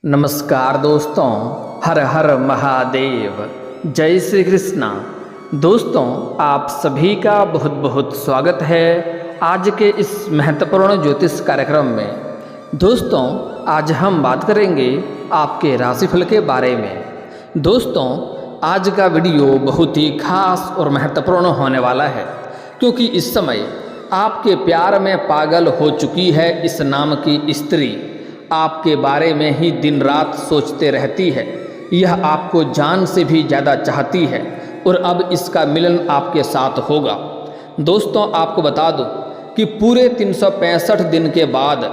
नमस्कार दोस्तों, हर हर महादेव, जय श्री कृष्णा। दोस्तों, आप सभी का बहुत बहुत स्वागत है आज के इस महत्वपूर्ण ज्योतिष कार्यक्रम में। दोस्तों, आज हम बात करेंगे आपके राशिफल के बारे में। दोस्तों, आज का वीडियो बहुत ही खास और महत्वपूर्ण होने वाला है, क्योंकि इस समय आपके प्यार में पागल हो चुकी है इस नाम की स्त्री। आपके बारे में ही दिन रात सोचते रहती है। यह आपको जान से भी ज़्यादा चाहती है और अब इसका मिलन आपके साथ होगा। दोस्तों, आपको बता दूं कि पूरे 365 दिन के बाद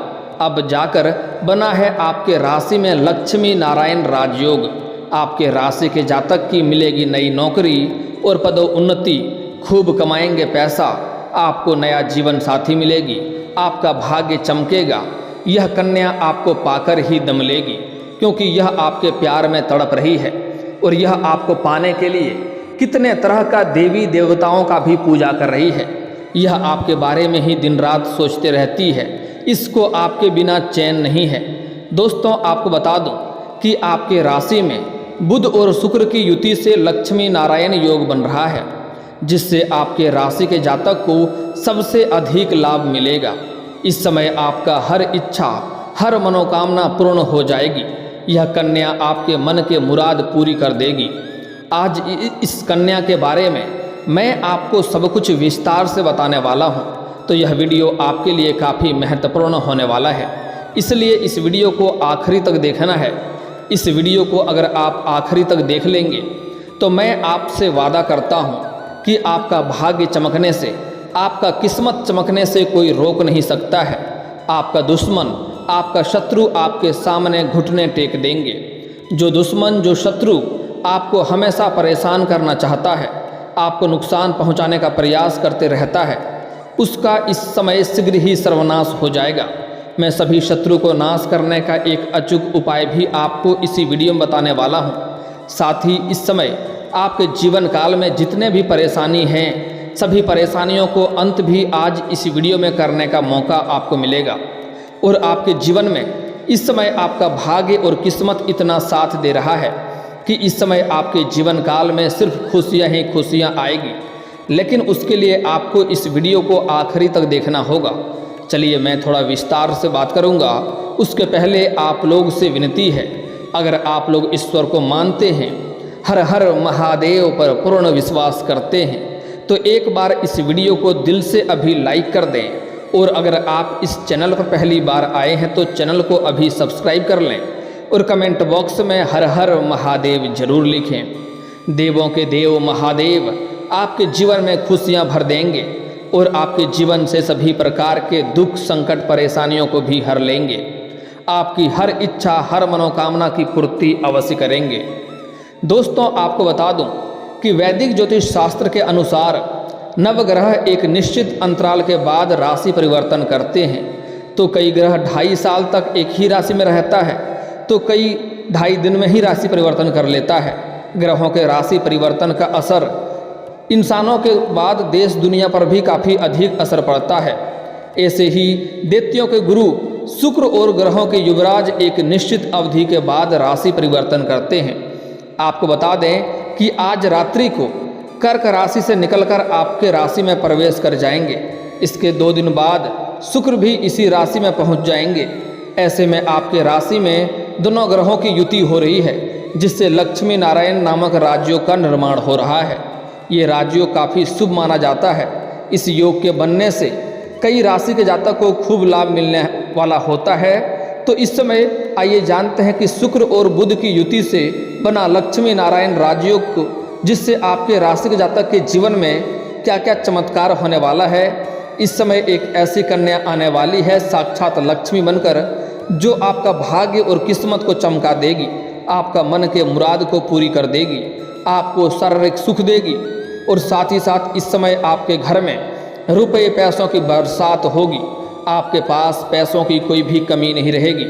अब जाकर बना है आपके राशि में लक्ष्मी नारायण राजयोग। आपके राशि के जातक की मिलेगी नई नौकरी और पदोन्नति, खूब कमाएंगे पैसा, आपको नया जीवन साथी मिलेगी, आपका भाग्य चमकेगा। यह कन्या आपको पाकर ही दम लेगी, क्योंकि यह आपके प्यार में तड़प रही है और यह आपको पाने के लिए कितने तरह का देवी देवताओं का भी पूजा कर रही है। यह आपके बारे में ही दिन रात सोचते रहती है, इसको आपके बिना चैन नहीं है। दोस्तों, आपको बता दूं कि आपके राशि में बुध और शुक्र की युति से लक्ष्मी नारायण योग बन रहा है, जिससे आपके राशि के जातक को सबसे अधिक लाभ मिलेगा। इस समय आपका हर इच्छा, हर मनोकामना पूर्ण हो जाएगी। यह कन्या आपके मन के मुराद पूरी कर देगी। आज इस कन्या के बारे में मैं आपको सब कुछ विस्तार से बताने वाला हूं, तो यह वीडियो आपके लिए काफ़ी महत्वपूर्ण होने वाला है, इसलिए इस वीडियो को आखिरी तक देखना है। इस वीडियो को अगर आप आखिरी तक देख लेंगे तो मैं आपसे वादा करता हूं कि आपका भाग्य चमकने से, आपका किस्मत चमकने से कोई रोक नहीं सकता है। आपका दुश्मन, आपका शत्रु आपके सामने घुटने टेक देंगे। जो दुश्मन, जो शत्रु आपको हमेशा परेशान करना चाहता है, आपको नुकसान पहुंचाने का प्रयास करते रहता है, उसका इस समय शीघ्र ही सर्वनाश हो जाएगा। मैं सभी शत्रु को नाश करने का एक अचूक उपाय भी आपको इसी वीडियो में बताने वाला हूँ। साथ ही इस समय आपके जीवन काल में जितने भी परेशानी हैं, सभी परेशानियों को अंत भी आज इस वीडियो में करने का मौका आपको मिलेगा। और आपके जीवन में इस समय आपका भाग्य और किस्मत इतना साथ दे रहा है कि इस समय आपके जीवन काल में सिर्फ खुशियां ही खुशियां आएगी। लेकिन उसके लिए आपको इस वीडियो को आखिरी तक देखना होगा। चलिए, मैं थोड़ा विस्तार से बात करूंगा। उसके पहले आप लोग से विनती है, अगर आप लोग ईश्वर को मानते हैं, हर हर महादेव पर पूर्ण विश्वास करते हैं, तो एक बार इस वीडियो को दिल से अभी लाइक कर दें। और अगर आप इस चैनल पर पहली बार आए हैं तो चैनल को अभी सब्सक्राइब कर लें और कमेंट बॉक्स में हर हर महादेव जरूर लिखें। देवों के देव महादेव आपके जीवन में खुशियां भर देंगे और आपके जीवन से सभी प्रकार के दुख, संकट, परेशानियों को भी हर लेंगे। आपकी हर इच्छा, हर मनोकामना की पूर्ति अवश्य करेंगे। दोस्तों, आपको बता दूं कि वैदिक ज्योतिष शास्त्र के अनुसार नवग्रह एक निश्चित अंतराल के बाद राशि परिवर्तन करते हैं। तो कई ग्रह 2.5 साल तक एक ही राशि में रहता है, तो कई 2.5 दिन में ही राशि परिवर्तन कर लेता है। ग्रहों के राशि परिवर्तन का असर इंसानों के बाद देश दुनिया पर भी काफ़ी अधिक असर पड़ता है। ऐसे ही दैत्यों के गुरु शुक्र और ग्रहों के युवराज एक निश्चित अवधि के बाद राशि परिवर्तन करते हैं। आपको बता दें कि आज रात्रि को कर्क राशि से निकलकर आपके राशि में प्रवेश कर जाएंगे। इसके 2 दिन बाद शुक्र भी इसी राशि में पहुंच जाएंगे। ऐसे में आपके राशि में दोनों ग्रहों की युति हो रही है, जिससे लक्ष्मी नारायण नामक राजयोग का निर्माण हो रहा है। ये राजयोग काफ़ी शुभ माना जाता है। इस योग के बनने से कई राशि के जातक को खूब लाभ मिलने वाला होता है। तो इस समय आइए जानते हैं कि शुक्र और बुध की युति से बना लक्ष्मी नारायण राजयोग को, जिससे आपके राशि के जातक के जीवन में क्या क्या चमत्कार होने वाला है। इस समय एक ऐसी कन्या आने वाली है साक्षात लक्ष्मी बनकर, जो आपका भाग्य और किस्मत को चमका देगी, आपका मन के मुराद को पूरी कर देगी, आपको शारीरिक सुख देगी और साथ ही साथ इस समय आपके घर में रुपये पैसों की बरसात होगी। आपके पास पैसों की कोई भी कमी नहीं रहेगी।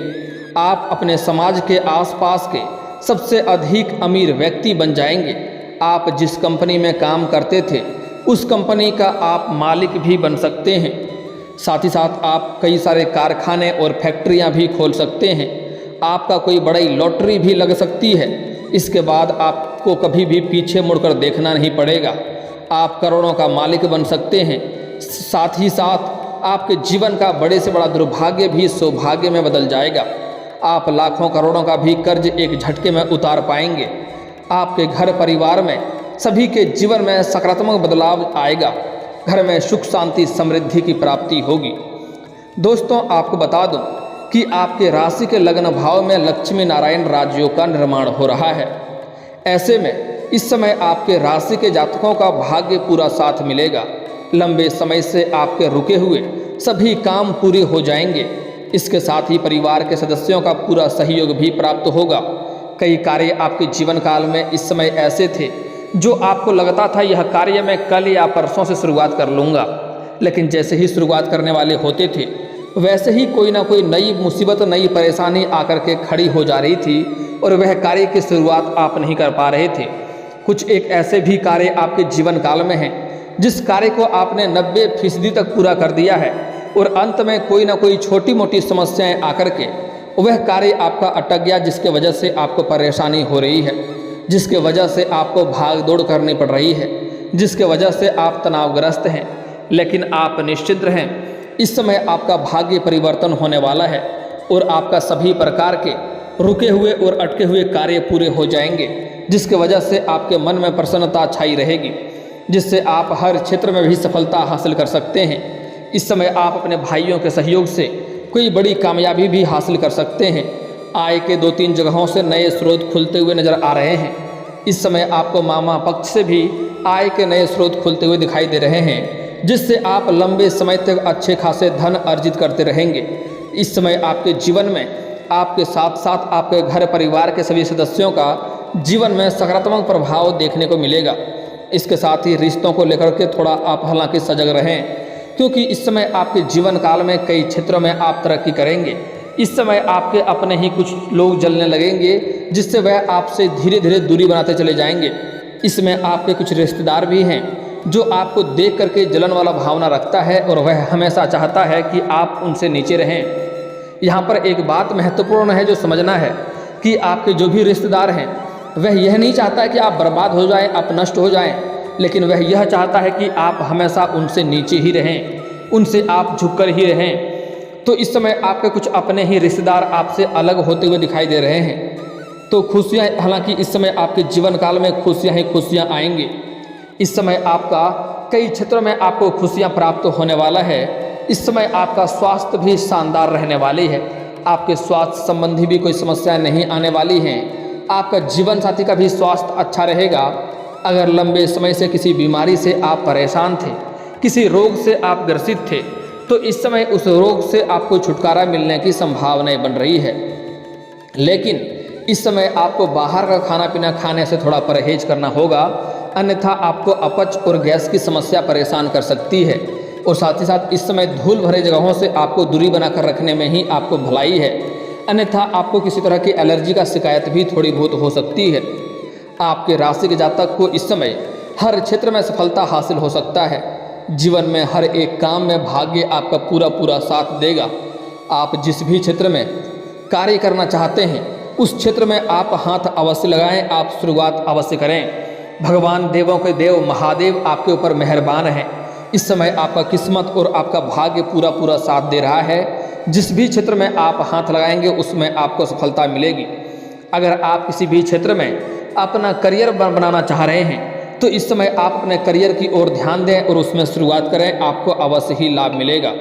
आप अपने समाज के आसपास के सबसे अधिक अमीर व्यक्ति बन जाएंगे। आप जिस कंपनी में काम करते थे, उस कंपनी का आप मालिक भी बन सकते हैं। साथ ही साथ आप कई सारे कारखाने और फैक्ट्रियां भी खोल सकते हैं। आपका कोई बड़ी लॉटरी भी लग सकती है। इसके बाद आपको कभी भी पीछे मुड़कर देखना नहीं पड़ेगा। आप करोड़ों का मालिक बन सकते हैं। साथ ही साथ आपके जीवन का बड़े से बड़ा दुर्भाग्य भी सौभाग्य में बदल जाएगा। आप लाखों करोड़ों का भी कर्ज एक झटके में उतार पाएंगे। आपके घर परिवार में सभी के जीवन में सकारात्मक बदलाव आएगा। घर में सुख शांति समृद्धि की प्राप्ति होगी। दोस्तों, आपको बता दूं कि आपके राशि के लग्न भाव में लक्ष्मी नारायण राजयोग का निर्माण हो रहा है। ऐसे में इस समय आपके राशि के जातकों का भाग्य पूरा साथ मिलेगा। लंबे समय से आपके रुके हुए सभी काम पूरे हो जाएंगे। इसके साथ ही परिवार के सदस्यों का पूरा सहयोग भी प्राप्त होगा। कई कार्य आपके जीवन काल में इस समय ऐसे थे जो आपको लगता था यह कार्य मैं कल या परसों से शुरुआत कर लूँगा, लेकिन जैसे ही शुरुआत करने वाले होते थे वैसे ही कोई ना कोई नई मुसीबत, नई परेशानी आकर के खड़ी हो जा रही थी और वह कार्य की शुरुआत आप नहीं कर पा रहे थे। कुछ एक ऐसे भी कार्य आपके जीवन काल में हैं जिस कार्य को आपने 90% तक पूरा कर दिया है और अंत में कोई ना कोई छोटी मोटी समस्याएं आकर के वह कार्य आपका अटक गया, जिसके वजह से आपको परेशानी हो रही है, जिसके वजह से आपको भाग दौड़ करनी पड़ रही है, जिसके वजह से आप तनावग्रस्त हैं। लेकिन आप निश्चिंत रहें, इस समय आपका भाग्य परिवर्तन होने वाला है और आपका सभी प्रकार के रुके हुए और अटके हुए कार्य पूरे हो जाएंगे, जिसके वजह से आपके मन में प्रसन्नता छाई रहेगी, जिससे आप हर क्षेत्र में भी सफलता हासिल कर सकते हैं। इस समय आप अपने भाइयों के सहयोग से कोई बड़ी कामयाबी भी हासिल कर सकते हैं। आय के 2-3 जगहों से नए स्रोत खुलते हुए नजर आ रहे हैं। इस समय आपको मामा पक्ष से भी आय के नए स्रोत खुलते हुए दिखाई दे रहे हैं, जिससे आप लंबे समय तक अच्छे खासे धन अर्जित करते रहेंगे। इस समय आपके जीवन में आपके साथ साथ आपके घर परिवार के सभी सदस्यों का जीवन में सकारात्मक प्रभाव देखने को मिलेगा। इसके साथ ही रिश्तों को लेकर के थोड़ा आप हालांकि सजग रहें, क्योंकि इस समय आपके जीवन काल में कई क्षेत्रों में आप तरक्की करेंगे। इस समय आपके अपने ही कुछ लोग जलने लगेंगे, जिससे वह आपसे धीरे धीरे दूरी बनाते चले जाएंगे। इसमें आपके कुछ रिश्तेदार भी हैं जो आपको देख करके जलन वाला भावना रखता है और वह हमेशा चाहता है कि आप उनसे नीचे रहें। यहाँ पर एक बात महत्वपूर्ण है जो समझना है कि आपके जो भी रिश्तेदार हैं वह यह नहीं चाहता कि आप बर्बाद हो जाएं, आप नष्ट हो जाएं, लेकिन वह यह चाहता है कि आप हमेशा उनसे नीचे ही रहें, उनसे आप झुककर ही रहें। तो इस समय आपके कुछ अपने ही रिश्तेदार आपसे अलग होते हुए दिखाई दे रहे हैं। तो खुशियाँ, हालांकि इस समय आपके जीवन काल में खुशियाँ ही खुशियाँ आएंगी। इस समय आपका कई क्षेत्रों में आपको खुशियाँ प्राप्त होने वाला है। इस समय आपका स्वास्थ्य भी शानदार रहने वाली है। आपके स्वास्थ्य संबंधी भी कोई समस्या नहीं आने वाली हैं। आपका जीवन साथी का भी स्वास्थ्य अच्छा रहेगा। अगर लंबे समय से किसी बीमारी से आप परेशान थे, किसी रोग से आप ग्रसित थे, तो इस समय उस रोग से आपको छुटकारा मिलने की संभावनाएं बन रही है। लेकिन इस समय आपको बाहर का खाना पीना खाने से थोड़ा परहेज करना होगा, अन्यथा आपको अपच और गैस की समस्या परेशान कर सकती है। और साथ ही साथ इस समय धूल भरे जगहों से आपको दूरी बनाकर रखने में ही आपको भलाई है, अन्यथा आपको किसी तरह की एलर्जी का शिकायत भी थोड़ी बहुत हो सकती है। आपके राशि के जातक को इस समय हर क्षेत्र में सफलता हासिल हो सकता है। जीवन में हर एक काम में भाग्य आपका पूरा पूरा साथ देगा। आप जिस भी क्षेत्र में कार्य करना चाहते हैं उस क्षेत्र में आप हाथ अवश्य लगाएं, आप शुरुआत अवश्य करें। भगवान देवों के देव महादेव आपके ऊपर मेहरबान हैं। इस समय आपका किस्मत और आपका भाग्य पूरा पूरा साथ दे रहा है। जिस भी क्षेत्र में आप हाथ लगाएंगे उसमें आपको सफलता मिलेगी। अगर आप किसी भी क्षेत्र में अपना करियर बनाना चाह रहे हैं तो इस समय आप अपने करियर की ओर ध्यान दें और उसमें शुरुआत करें, आपको अवश्य ही लाभ मिलेगा।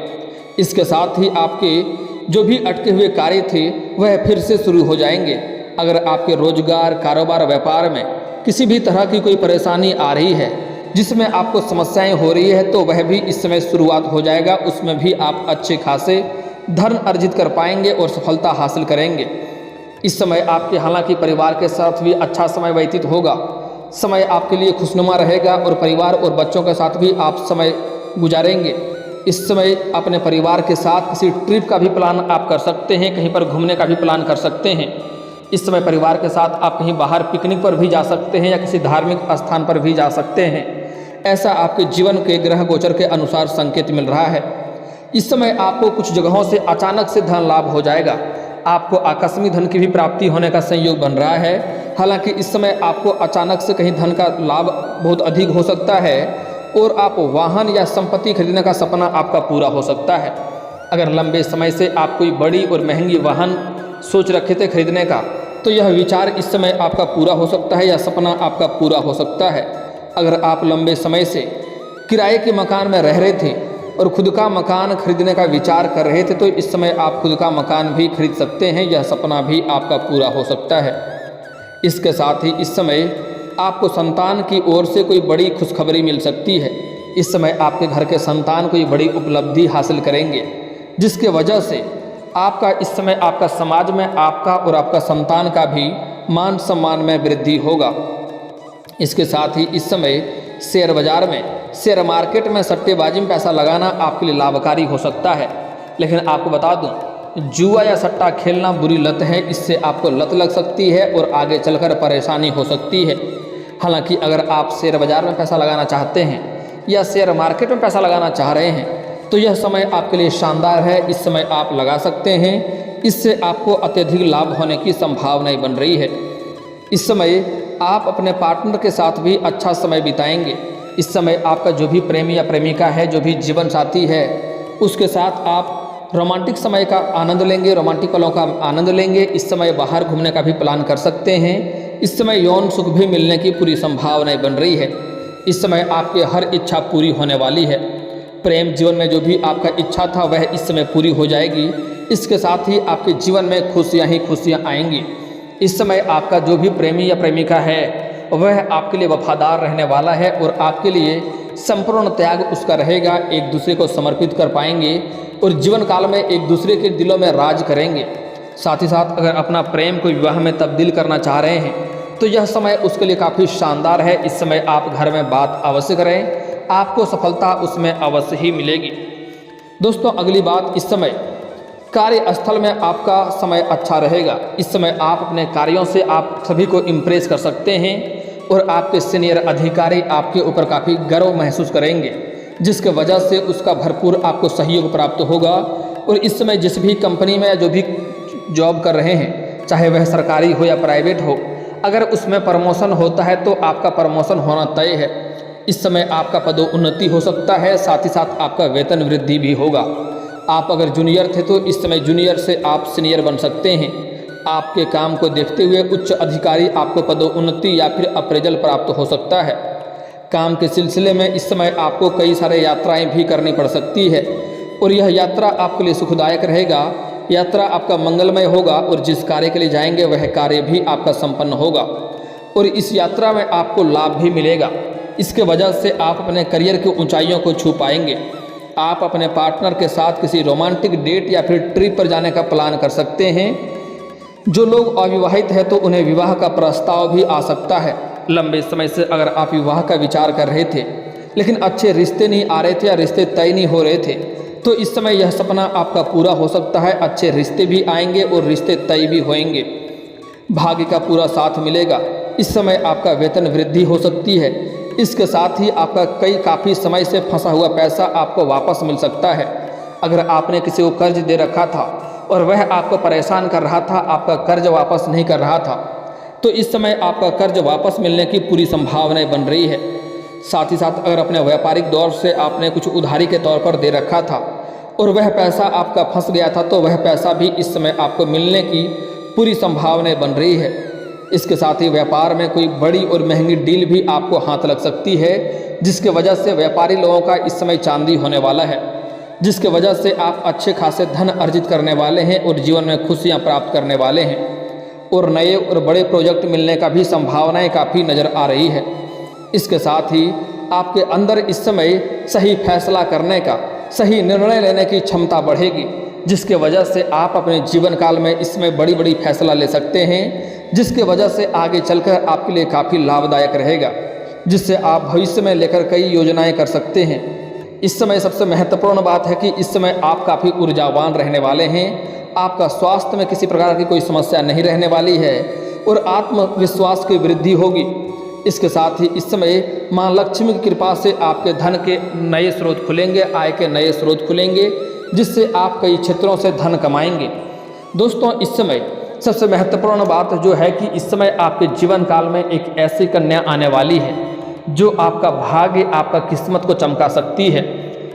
इसके साथ ही आपके जो भी अटके हुए कार्य थे वह फिर से शुरू हो जाएंगे। अगर आपके रोजगार, कारोबार, व्यापार में किसी भी तरह की कोई परेशानी आ रही है, जिसमें आपको समस्याएं हो रही है, तो वह भी इस समय शुरुआत हो जाएगा। उसमें भी आप अच्छे खासे धन अर्जित कर पाएंगे और सफलता हासिल करेंगे। इस समय आपके हालांकि परिवार के साथ भी अच्छा समय व्यतीत होगा। समय आपके लिए खुशनुमा रहेगा और परिवार और बच्चों के साथ भी आप समय गुजारेंगे। इस समय अपने परिवार के साथ किसी ट्रिप का भी प्लान आप कर सकते हैं, कहीं पर घूमने का भी प्लान कर सकते हैं। इस समय परिवार के साथ आप कहीं बाहर पिकनिक पर भी जा सकते हैं या किसी धार्मिक स्थान पर भी जा सकते हैं। ऐसा आपके जीवन के ग्रह गोचर के अनुसार संकेत मिल रहा है। इस समय आपको कुछ जगहों से अचानक से धन लाभ हो जाएगा। आपको आकस्मिक धन की भी प्राप्ति होने का संयोग बन रहा है। हालांकि इस समय आपको अचानक से कहीं धन का लाभ बहुत अधिक हो सकता है और आप वाहन या संपत्ति खरीदने का सपना आपका पूरा हो सकता है। अगर लंबे समय से आप कोई बड़ी और महंगी वाहन सोच रखे थे खरीदने का, तो यह विचार इस समय आपका पूरा हो सकता है या सपना आपका पूरा हो सकता है। अगर आप लंबे समय से किराए के मकान में रह रहे थे और खुद का मकान खरीदने का विचार कर रहे थे, तो इस समय आप खुद का मकान भी खरीद सकते हैं। यह सपना भी आपका पूरा हो सकता है। इसके साथ ही इस समय आपको संतान की ओर से कोई बड़ी खुशखबरी मिल सकती है। इस समय आपके घर के संतान कोई बड़ी उपलब्धि हासिल करेंगे, जिसके वजह से आपका इस समय आपका समाज में आपका और आपका संतान का भी मान सम्मान में वृद्धि होगा। इसके साथ ही इस समय शेयर बाजार में, शेयर मार्केट में सट्टेबाजी में पैसा लगाना आपके लिए लाभकारी हो सकता है। लेकिन आपको बता दूं, जुआ या सट्टा खेलना बुरी लत है। इससे आपको लत लग सकती है और आगे चलकर परेशानी हो सकती है। हालांकि अगर आप शेयर बाजार में पैसा लगाना चाहते हैं या शेयर मार्केट में पैसा लगाना चाह रहे हैं, तो यह समय आपके लिए शानदार है। इस समय आप लगा सकते हैं। इससे आपको अत्यधिक लाभ होने की संभावनाएं बन रही है। इस समय आप अपने पार्टनर के साथ भी अच्छा समय बिताएंगे। इस समय आपका जो भी प्रेमी या प्रेमिका है, जो भी जीवन साथी है, उसके साथ आप रोमांटिक समय का आनंद लेंगे, रोमांटिक पलों का आनंद लेंगे। इस समय बाहर घूमने का भी प्लान कर सकते हैं। इस समय यौन सुख भी मिलने की पूरी संभावनाएं बन रही है। इस समय आपकी हर इच्छा पूरी होने वाली है। प्रेम जीवन में जो भी आपका इच्छा था वह इस समय पूरी हो जाएगी। इसके साथ ही आपके जीवन में खुशियां ही खुशियां आएंगी। इस समय आपका जो भी प्रेमी या प्रेमिका है वह आपके लिए वफादार रहने वाला है और आपके लिए संपूर्ण त्याग उसका रहेगा। एक दूसरे को समर्पित कर पाएंगे और जीवन काल में एक दूसरे के दिलों में राज करेंगे। साथ ही साथ अगर अपना प्रेम को विवाह में तब्दील करना चाह रहे हैं, तो यह समय उसके लिए काफ़ी शानदार है। इस समय आप घर में बात अवश्य करें, आपको सफलता उसमें अवश्य ही मिलेगी। दोस्तों, अगली बात, इस समय कार्यस्थल में आपका समय अच्छा रहेगा। इस समय आप अपने कार्यों से आप सभी को इम्प्रेस कर सकते हैं और आपके सीनियर अधिकारी आपके ऊपर काफ़ी गर्व महसूस करेंगे, जिसके वजह से उसका भरपूर आपको सहयोग प्राप्त होगा। और इस समय जिस भी कंपनी में जो भी जॉब कर रहे हैं, चाहे वह सरकारी हो या प्राइवेट हो, अगर उसमें प्रमोशन होता है तो आपका प्रमोशन होना तय है। इस समय आपका पदोन्नति हो सकता है। साथ ही साथ आपका वेतन वृद्धि भी होगा। आप अगर जूनियर थे तो इस समय जूनियर से आप सीनियर बन सकते हैं। आपके काम को देखते हुए उच्च अधिकारी आपको पदोन्नति या फिर अप्रेजल प्राप्त हो सकता है। काम के सिलसिले में इस समय आपको कई सारे यात्राएं भी करनी पड़ सकती है और यह यात्रा आपके लिए सुखदायक रहेगा। यात्रा आपका मंगलमय होगा और जिस कार्य के लिए जाएंगे वह कार्य भी आपका संपन्न होगा और इस यात्रा में आपको लाभ भी मिलेगा। इसके वजह से आप अपने करियर की ऊंचाइयों को छू पाएंगे। आप अपने पार्टनर के साथ किसी रोमांटिक डेट या फिर ट्रिप पर जाने का प्लान कर सकते हैं। जो लोग अविवाहित हैं तो उन्हें विवाह का प्रस्ताव भी आ सकता है। लंबे समय से अगर आप विवाह का विचार कर रहे थे लेकिन अच्छे रिश्ते नहीं आ रहे थे या रिश्ते तय नहीं हो रहे थे, तो इस समय यह सपना आपका पूरा हो सकता है। अच्छे रिश्ते भी आएंगे और रिश्ते तय भी होंगे। भाग्य का पूरा साथ मिलेगा। इस समय आपका वेतन वृद्धि हो सकती है। इसके साथ ही आपका काफ़ी समय से फंसा हुआ पैसा आपको वापस मिल सकता है। अगर आपने किसी को कर्ज दे रखा था और वह आपको परेशान कर रहा था, आपका कर्ज वापस नहीं कर रहा था, तो इस समय आपका कर्ज वापस मिलने की पूरी संभावनाएं बन रही है। साथ ही साथ अगर अपने व्यापारिक दौर से आपने कुछ उधारी के तौर पर दे रखा था और वह पैसा आपका फंस गया था, तो वह पैसा भी इस समय आपको मिलने की पूरी संभावनाएं बन रही है। इसके साथ ही व्यापार में कोई बड़ी और महंगी डील भी आपको हाथ लग सकती है, जिसके वजह से व्यापारी लोगों का इस समय चांदी होने वाला है, जिसके वजह से आप अच्छे खासे धन अर्जित करने वाले हैं और जीवन में खुशियां प्राप्त करने वाले हैं। और नए और बड़े प्रोजेक्ट मिलने का भी संभावनाएं काफ़ी नज़र आ रही है। इसके साथ ही आपके अंदर इस समय सही फैसला करने का, सही निर्णय लेने की क्षमता बढ़ेगी, जिसके वजह से आप अपने जीवन काल में इसमें बड़ी बड़ी फैसला ले सकते हैं, जिसके वजह से आगे चलकर आपके लिए काफ़ी लाभदायक रहेगा, जिससे आप भविष्य में लेकर कई योजनाएं कर सकते हैं। इस समय सबसे महत्वपूर्ण बात है कि इस समय आप काफ़ी ऊर्जावान रहने वाले हैं। आपका स्वास्थ्य में किसी प्रकार की कोई समस्या नहीं रहने वाली है और आत्मविश्वास की वृद्धि होगी। इसके साथ ही इस समय माँ लक्ष्मी की कृपा से आपके धन के नए स्रोत खुलेंगे, आय के नए स्रोत खुलेंगे, जिससे आप कई क्षेत्रों से धन कमाएंगे। दोस्तों इस समय सबसे महत्वपूर्ण बात जो है कि इस समय आपके जीवन काल में एक ऐसी कन्या आने वाली है जो आपका भाग्य, आपका किस्मत को चमका सकती है।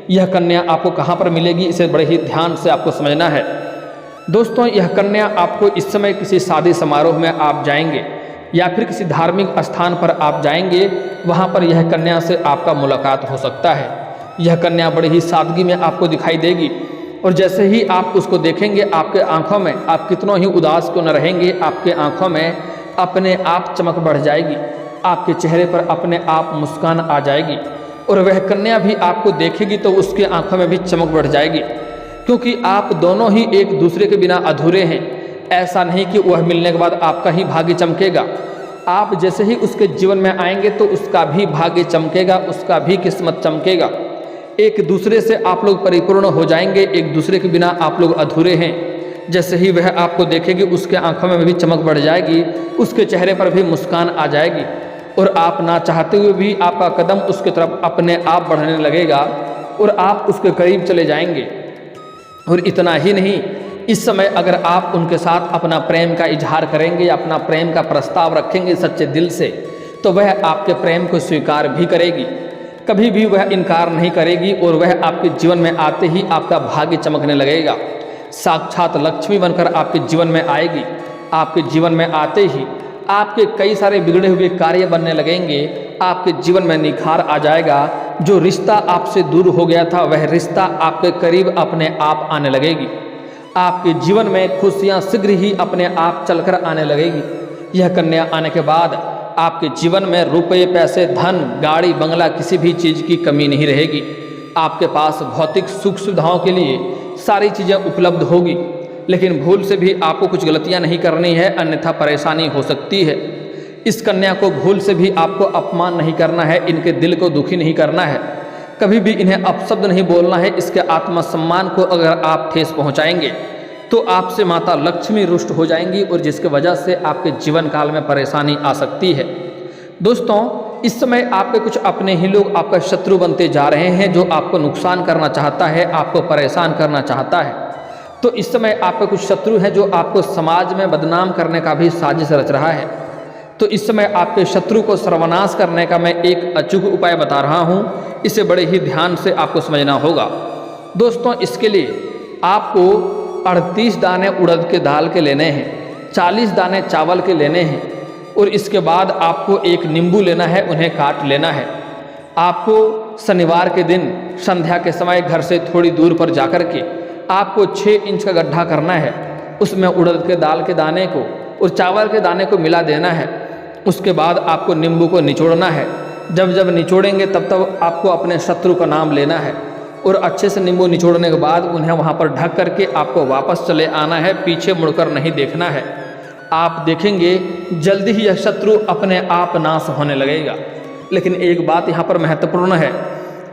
यह कन्या आपको कहाँ पर मिलेगी, इसे बड़े ही ध्यान से आपको समझना है। दोस्तों यह कन्या आपको इस समय किसी शादी समारोह में आप जाएंगे या फिर किसी धार्मिक स्थान पर आप जाएंगे, वहाँ पर यह कन्या से आपका मुलाकात हो सकता है। यह कन्या बड़ी ही सादगी में आपको दिखाई देगी और जैसे ही आप उसको देखेंगे आपके आंखों में, आप कितनों ही उदास क्यों न रहेंगे, आपके आंखों में अपने आप चमक बढ़ जाएगी, आपके चेहरे पर अपने आप मुस्कान आ जाएगी और वह कन्या भी आपको देखेगी तो उसके आंखों में भी चमक बढ़ जाएगी, क्योंकि आप दोनों ही एक दूसरे के बिना अधूरे हैं। ऐसा नहीं कि वह मिलने के बाद आपका ही भाग्य चमकेगा, आप जैसे ही उसके जीवन में आएंगे तो उसका भी भाग्य चमकेगा, उसका भी किस्मत चमकेगा। एक दूसरे से आप लोग परिपूर्ण हो जाएंगे, एक दूसरे के बिना आप लोग अधूरे हैं। जैसे ही वह आपको देखेगी उसके आंखों में भी चमक बढ़ जाएगी, उसके चेहरे पर भी मुस्कान आ जाएगी और आप ना चाहते हुए भी आपका कदम उसकी तरफ अपने आप बढ़ने लगेगा और आप उसके करीब चले जाएंगे। और इतना ही नहीं, इस समय अगर आप उनके साथ अपना प्रेम का इजहार करेंगे या अपना प्रेम का प्रस्ताव रखेंगे सच्चे दिल से, तो वह आपके प्रेम को स्वीकार भी करेगी, कभी भी वह इनकार नहीं करेगी और वह आपके जीवन में आते ही आपका भाग्य चमकने लगेगा। साक्षात लक्ष्मी बनकर आपके जीवन में आएगी। आपके जीवन में आते ही आपके कई सारे बिगड़े हुए कार्य बनने लगेंगे, आपके जीवन में निखार आ जाएगा। जो रिश्ता आपसे दूर हो गया था वह रिश्ता आपके करीब अपने आप आने लगेगी। आपके जीवन में खुशियां शीघ्र ही अपने आप चलकर आने लगेगी। यह कन्या आने के बाद आपके जीवन में रुपये, पैसे, धन, गाड़ी, बंगला, किसी भी चीज़ की कमी नहीं रहेगी। आपके पास भौतिक सुख सुविधाओं के लिए सारी चीज़ें उपलब्ध होगी, लेकिन भूल से भी आपको कुछ गलतियां नहीं करनी है, अन्यथा परेशानी हो सकती है। इस कन्या को भूल से भी आपको अपमान नहीं करना है, इनके दिल को दुखी नहीं करना है, कभी भी इन्हें अपशब्द नहीं बोलना है। इसके आत्मसम्मान को अगर आप ठेस पहुंचाएंगे तो आपसे माता लक्ष्मी रुष्ट हो जाएंगी और जिसके वजह से आपके जीवन काल में परेशानी आ सकती है। दोस्तों इस समय आपके कुछ अपने ही लोग आपका शत्रु बनते जा रहे हैं, जो आपको नुकसान करना चाहता है, आपको परेशान करना चाहता है। तो इस समय आपके कुछ शत्रु हैं जो आपको समाज में बदनाम करने का भी साजिश रच रहा है। तो इस समय आपके शत्रु को सर्वनाश करने का मैं एक अचूक उपाय बता रहा हूँ, इसे बड़े ही ध्यान से आपको समझना होगा। दोस्तों इसके लिए आपको 38 दाने उड़द के दाल के लेने हैं, 40 दाने चावल के लेने हैं और इसके बाद आपको एक नींबू लेना है, उन्हें काट लेना है। आपको शनिवार के दिन संध्या के समय घर से थोड़ी दूर पर जाकर के आपको 6 इंच का गड्ढा करना है, उसमें उड़द के दाल के दाने को और चावल के दाने को मिला देना है। उसके बाद आपको नींबू को निचोड़ना है। जब जब निचोड़ेंगे तब तब आपको अपने शत्रु का नाम लेना है और अच्छे से नींबू निचोड़ने के बाद उन्हें वहाँ पर ढक करके आपको वापस चले आना है, पीछे मुड़कर नहीं देखना है। आप देखेंगे जल्दी ही यह शत्रु अपने आप नाश होने लगेगा। लेकिन एक बात यहाँ पर महत्वपूर्ण है,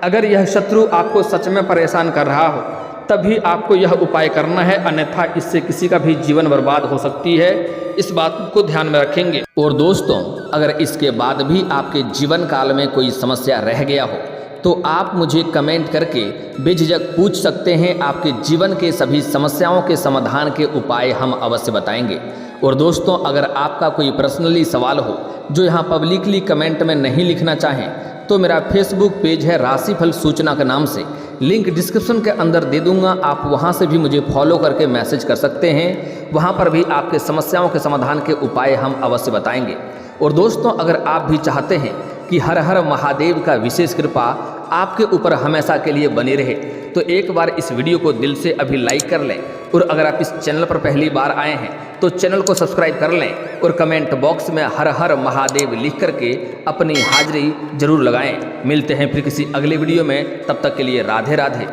अगर यह शत्रु आपको सच में परेशान कर रहा हो तभी आपको यह उपाय करना है, अन्यथा इससे किसी का भी जीवन बर्बाद हो सकती है। इस बात को ध्यान में रखेंगे। और दोस्तों अगर इसके बाद भी आपके जीवन काल में कोई समस्या रह गया हो तो आप मुझे कमेंट करके बेझिझक पूछ सकते हैं। आपके जीवन के सभी समस्याओं के समाधान के उपाय हम अवश्य बताएंगे। और दोस्तों अगर आपका कोई पर्सनली सवाल हो जो यहाँ पब्लिकली कमेंट में नहीं लिखना चाहें तो मेरा फेसबुक पेज है राशिफल सूचना के नाम से, लिंक डिस्क्रिप्शन के अंदर दे दूंगा, आप वहां से भी मुझे फॉलो करके मैसेज कर सकते हैं। वहां पर भी आपके समस्याओं के समाधान के उपाय हम अवश्य बताएंगे। और दोस्तों अगर आप भी चाहते हैं कि हर हर महादेव का विशेष कृपा आपके ऊपर हमेशा के लिए बनी रहे तो एक बार इस वीडियो को दिल से अभी लाइक कर लें। और अगर आप इस चैनल पर पहली बार आए हैं तो चैनल को सब्सक्राइब कर लें और कमेंट बॉक्स में हर हर महादेव लिख करके अपनी हाजिरी जरूर लगाएं। मिलते हैं फिर किसी अगले वीडियो में, तब तक के लिए राधे राधे।